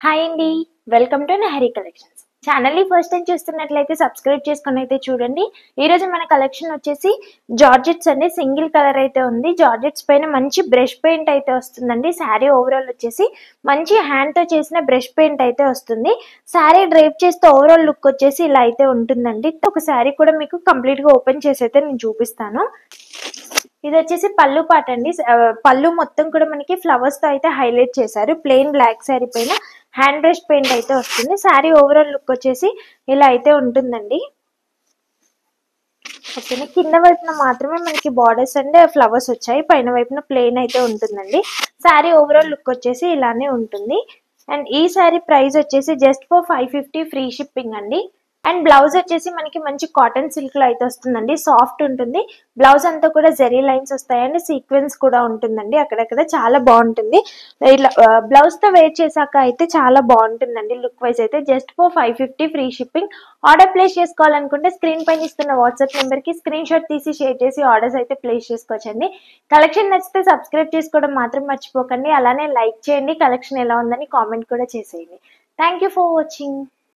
Hi అండి, welcome to Nahri collections. Channel ని first time చూస్తున్నట్లయితే సబ్స్క్రైబ్ చేసుకుని అయితే చూడండి. ఈ రోజు మన కలెక్షన్ వచ్చేసి జార్జెట్స్ అండి. సింగిల్ కలర్ అయితే ఉంది. జార్జెట్స్ పైన మంచి బ్రష్ పెయింట్ అయితే వస్తుందండి. శారీ ఓవరాల్ వచ్చేసి మంచి హ్యాండ్ తో చేసిన బ్రష్ పెయింట్ అయితే వస్తుంది. శారీ డ్రైప్ చేస్తే ఓవరాల్ లుక్ వచ్చేసి ఇలా అయితే ఉంటుందండి. ఒక శారీ కూడా మీకు కంప్లీట్ గా ఓపెన్ చేసి అయితే నేను చూపిస్తాను. ఇది వచ్చేసి పళ్ళు పాట అండి. పళ్ళు మొత్తం కూడా మనకి ఫ్లవర్స్ తో అయితే హైలైట్ చేశారు. ప్లెయిన్ బ్లాక్ శారీ పైన హ్యాండ్ బ్రష్ పెయింట్ అయితే వస్తుంది. శారీ ఓవరాల్ లుక్ వచ్చేసి ఇలా అయితే ఉంటుందండి. ఓకేనా, కింద వైపున మాత్రమే మనకి బార్డర్స్ అండ్ ఫ్లవర్స్ వచ్చాయి. పైన వైపున ప్లెయిన్ అయితే ఉంటుందండి. శారీ ఓవరాల్ లుక్ వచ్చేసి ఇలానే ఉంటుంది. అండ్ ఈ శారీ ప్రైస్ వచ్చేసి జస్ట్ ఫర్ 550 ఫ్రీ షిప్పింగ్ అండి. అండ్ బ్లౌజ్ వచ్చేసి మనకి మంచి కాటన్ సిల్క్ లో అయితే వస్తుందండి. సాఫ్ట్ ఉంటుంది. బ్లౌజ్ అంతా కూడా జెరీ లైన్స్ వస్తాయండి. సీక్వెన్స్ కూడా ఉంటుందండి. అక్కడక్కడ చాలా బాగుంటుంది. ఇట్లా బ్లౌజ్ తో వేర్ చేశాక అయితే చాలా బాగుంటుందండి. లుక్ వైజ్ అయితే just for 550 free shipping. Order place చేసుకోవాలనుకుంటే స్క్రీన్ పైన ఇస్తున్న వాట్సాప్ నెంబర్ కి స్క్రీన్ షాట్ తీసి షేర్ చేసి ఆర్డర్స్ అయితే ప్లేస్ చేసుకోవచ్చండి. కలెక్షన్ నచ్చితే సబ్స్క్రైబ్ చేసుకోవడం మాత్రం మర్చిపోకండి. అలానే లైక్ చేయండి. కలెక్షన్ ఎలా ఉందని కామెంట్ కూడా చేసేయండి. Thank you for watching.